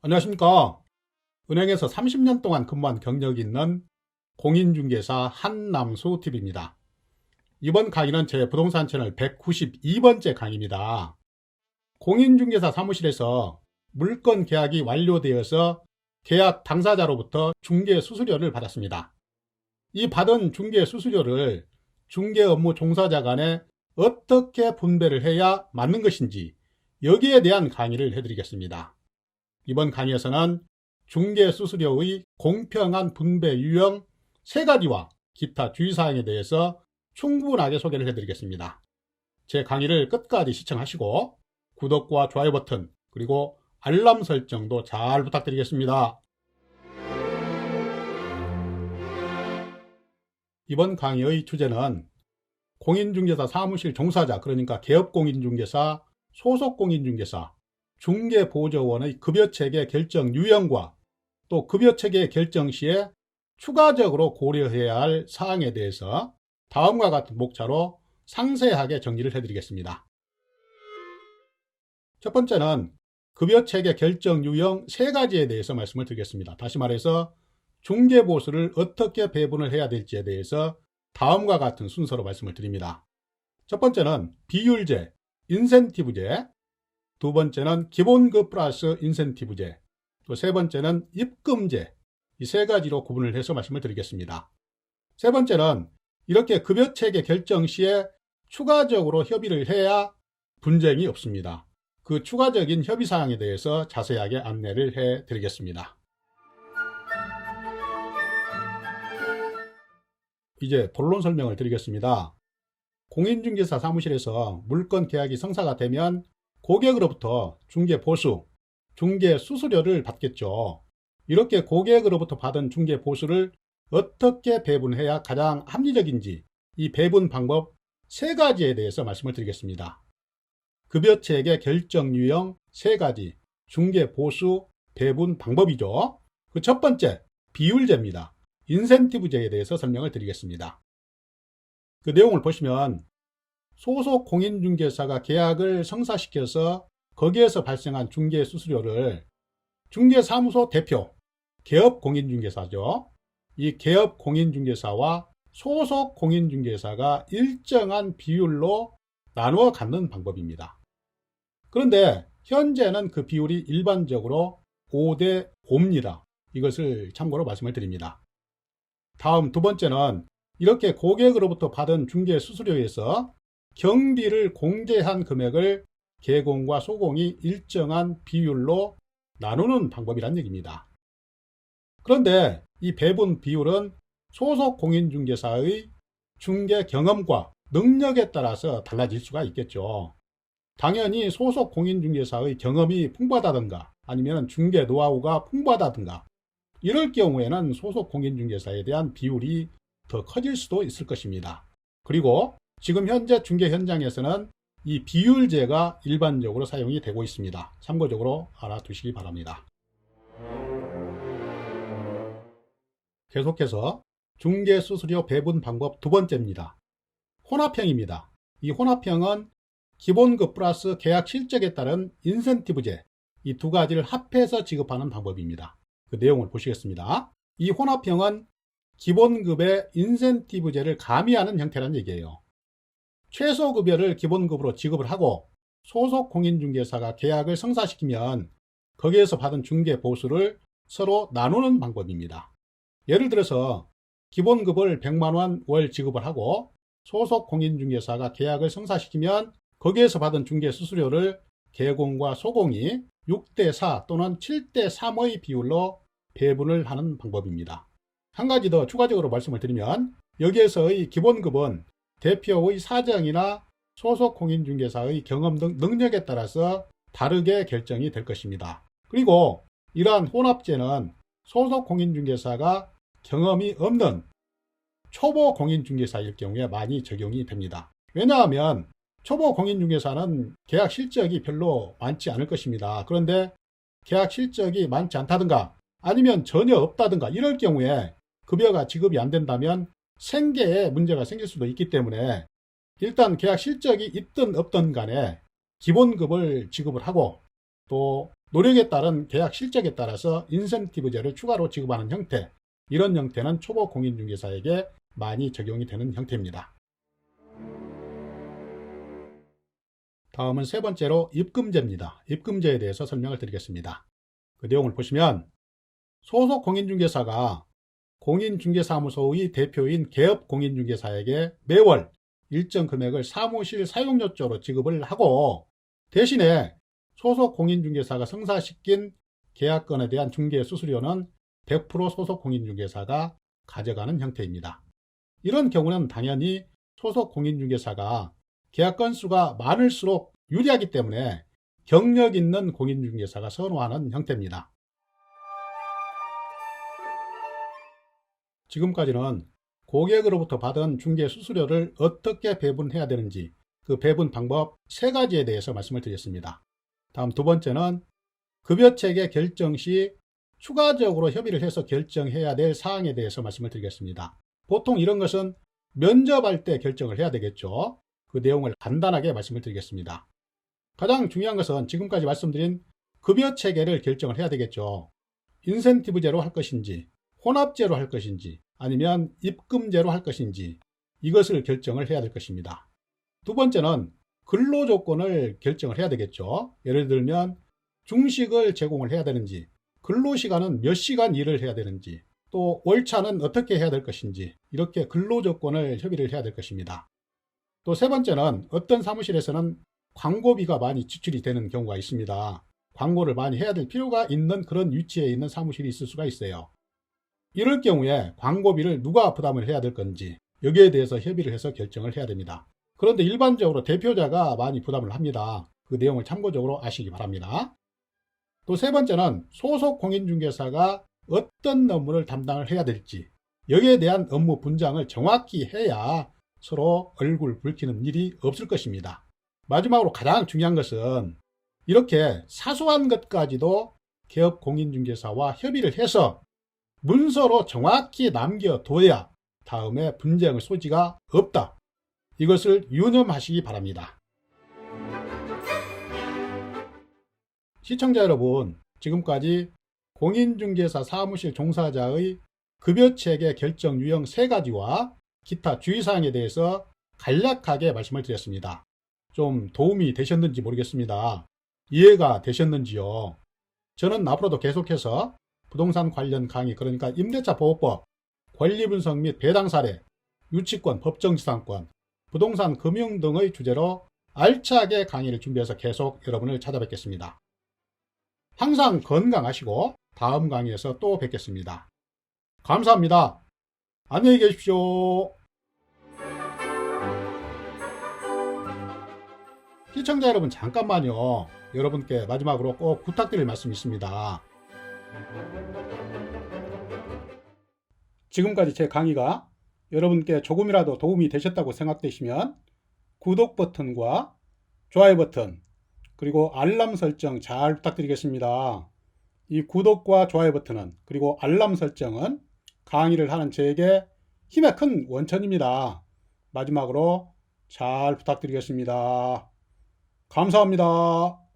안녕하십니까. 은행에서 30년 동안 근무한 경력이 있는 공인중개사 한남수TV입니다. 이번 강의는 제 부동산 채널 192번째 강의입니다. 공인중개사 사무실에서 물건 계약이 완료되어서 계약 당사자로부터 중개수수료를 받았습니다. 이 받은 중개수수료를 중개업무 종사자 간에 어떻게 분배를 해야 맞는 것인지 여기에 대한 강의를 해드리겠습니다. 이번 강의에서는 중개수수료의 공평한 분배 유형 3가지와 기타 주의사항에 대해서 충분하게 소개를 해드리겠습니다. 제 강의를 끝까지 시청하시고 구독과 좋아요 버튼 그리고 알람 설정도 잘 부탁드리겠습니다. 이번 강의의 주제는 공인중개사 사무실 종사자, 그러니까 개업공인중개사, 소속공인중개사, 중개보조원의 급여체계 결정 유형과 또 급여체계 결정 시에 추가적으로 고려해야 할 사항에 대해서 다음과 같은 목차로 상세하게 정리를 해드리겠습니다. 첫 번째는 급여체계 결정 유형 3가지에 대해서 말씀을 드리겠습니다. 다시 말해서 중개보수를 어떻게 배분을 해야 될지에 대해서 다음과 같은 순서로 말씀을 드립니다. 첫 번째는 비율제, 인센티브제, 두 번째는 기본급 플러스 인센티브제, 또 세 번째는 입금제, 이 3가지로 구분을 해서 말씀을 드리겠습니다. 세 번째는 이렇게 급여체계 결정 시에 추가적으로 협의를 해야 분쟁이 없습니다. 그 추가적인 협의사항에 대해서 자세하게 안내를 해드리겠습니다. 이제 본론 설명을 드리겠습니다. 공인중개사 사무실에서 물건 계약이 성사가 되면 고객으로부터 중개보수, 중개수수료를 받겠죠. 이렇게 고객으로부터 받은 중개보수를 어떻게 배분해야 가장 합리적인지 이 배분 방법 3가지에 대해서 말씀을 드리겠습니다. 급여체계 결정 유형 3가지 중개보수 배분 방법이죠. 그 첫 번째 비율제입니다. 인센티브제에 대해서 설명을 드리겠습니다. 그 내용을 보시면 소속 공인중개사가 계약을 성사시켜서 거기에서 발생한 중개수수료를 중개사무소 대표, 개업공인중개사죠. 이 개업공인중개사와 소속 공인중개사가 일정한 비율로 나누어 갖는 방법입니다. 그런데 현재는 그 비율이 일반적으로 5대 5입니다. 이것을 참고로 말씀을 드립니다. 다음 두 번째는 이렇게 고객으로부터 받은 중개수수료에서 경비를 공제한 금액을 개공과 소공이 일정한 비율로 나누는 방법이란 얘기입니다. 그런데 이 배분 비율은 소속 공인중개사의 중개 경험과 능력에 따라서 달라질 수가 있겠죠. 당연히 소속 공인중개사의 경험이 풍부하다든가 아니면 중개 노하우가 풍부하다든가 이럴 경우에는 소속 공인중개사에 대한 비율이 더 커질 수도 있을 것입니다. 그리고 지금 현재 중개 현장에서는 이 비율제가 일반적으로 사용이 되고 있습니다. 참고적으로 알아두시기 바랍니다. 계속해서 중개수수료 배분 방법 두 번째입니다. 혼합형입니다. 이 혼합형은 기본급 플러스 계약 실적에 따른 인센티브제, 이 2가지를 합해서 지급하는 방법입니다. 그 내용을 보시겠습니다. 이 혼합형은 기본급에 인센티브제를 가미하는 형태란 얘기예요. 최소급여를 기본급으로 지급을 하고 소속 공인중개사가 계약을 성사시키면 거기에서 받은 중개보수를 서로 나누는 방법입니다. 예를 들어서 기본급을 100만원 월 지급을 하고 소속 공인중개사가 계약을 성사시키면 거기에서 받은 중개수수료를 개공과 소공이 6대4 또는 7대3의 비율로 배분을 하는 방법입니다. 한 가지 더 추가적으로 말씀을 드리면 여기에서의 기본급은 대표의 사정이나 소속 공인중개사의 경험 등 능력에 따라서 다르게 결정이 될 것입니다. 그리고 이러한 혼합제는 소속 공인중개사가 경험이 없는 초보 공인중개사일 경우에 많이 적용이 됩니다. 왜냐하면 초보 공인중개사는 계약 실적이 별로 많지 않을 것입니다. 그런데 계약 실적이 많지 않다든가 아니면 전혀 없다든가 이럴 경우에 급여가 지급이 안 된다면 생계에 문제가 생길 수도 있기 때문에 일단 계약 실적이 있든 없든 간에 기본급을 지급을 하고 또 노력에 따른 계약 실적에 따라서 인센티브제를 추가로 지급하는 형태, 이런 형태는 초보 공인중개사에게 많이 적용이 되는 형태입니다. 다음은 세 번째로 입금제입니다. 입금제에 대해서 설명을 드리겠습니다. 그 내용을 보시면 소속 공인중개사가 공인중개사무소의 대표인 개업공인중개사에게 매월 일정 금액을 사무실 사용료조로 지급을 하고, 대신에 소속 공인중개사가 성사시킨 계약건에 대한 중개 수수료는 100% 소속 공인중개사가 가져가는 형태입니다. 이런 경우는 당연히 소속 공인중개사가 계약 건수가 많을수록 유리하기 때문에 경력 있는 공인중개사가 선호하는 형태입니다. 지금까지는 고객으로부터 받은 중개 수수료를 어떻게 배분해야 되는지, 그 배분 방법 3가지에 대해서 말씀을 드렸습니다. 다음 두 번째는 급여체계 결정 시 추가적으로 협의를 해서 결정해야 될 사항에 대해서 말씀을 드리겠습니다. 보통 이런 것은 면접할 때 결정을 해야 되겠죠. 그 내용을 간단하게 말씀을 드리겠습니다. 가장 중요한 것은 지금까지 말씀드린 급여체계를 결정을 해야 되겠죠. 인센티브제로 할 것인지, 혼합제로 할 것인지, 아니면 입금제로 할 것인지, 이것을 결정을 해야 될 것입니다. 두 번째는 근로조건을 결정을 해야 되겠죠. 예를 들면 중식을 제공을 해야 되는지, 근로시간은 몇 시간 일을 해야 되는지, 또 월차는 어떻게 해야 될 것인지, 이렇게 근로조건을 협의를 해야 될 것입니다. 또 세 번째는 어떤 사무실에서는 광고비가 많이 지출이 되는 경우가 있습니다. 광고를 많이 해야 될 필요가 있는 그런 위치에 있는 사무실이 있을 수가 있어요. 이럴 경우에 광고비를 누가 부담을 해야 될 건지, 여기에 대해서 협의를 해서 결정을 해야 됩니다. 그런데 일반적으로 대표자가 많이 부담을 합니다. 그 내용을 참고적으로 아시기 바랍니다. 또 세 번째는 소속 공인중개사가 어떤 업무를 담당을 해야 될지, 여기에 대한 업무 분장을 정확히 해야 서로 얼굴 붉히는 일이 없을 것입니다. 마지막으로 가장 중요한 것은 이렇게 사소한 것까지도 개업 공인중개사와 협의를 해서 문서로 정확히 남겨둬야 다음에 분쟁의 소지가 없다. 이것을 유념하시기 바랍니다. 시청자 여러분, 지금까지 공인중개사 사무실 종사자의 급여체계 결정 유형 3가지와 기타 주의사항에 대해서 간략하게 말씀을 드렸습니다. 좀 도움이 되셨는지 모르겠습니다. 이해가 되셨는지요? 저는 앞으로도 계속해서 부동산 관련 강의, 그러니까 임대차 보호법, 권리분석 및 배당 사례, 유치권, 법정지상권, 부동산 금융 등의 주제로 알차게 강의를 준비해서 계속 여러분을 찾아뵙겠습니다. 항상 건강하시고 다음 강의에서 또 뵙겠습니다. 감사합니다. 안녕히 계십시오. 시청자 여러분, 잠깐만요. 여러분께 마지막으로 꼭 부탁드릴 말씀이 있습니다. 지금까지 제 강의가 여러분께 조금이라도 도움이 되셨다고 생각되시면 구독 버튼과 좋아요 버튼, 그리고 알람 설정 잘 부탁드리겠습니다. 이 구독과 좋아요 버튼은, 그리고 알람 설정은 강의를 하는 저에게 힘의 큰 원천입니다. 마지막으로 잘 부탁드리겠습니다. 감사합니다.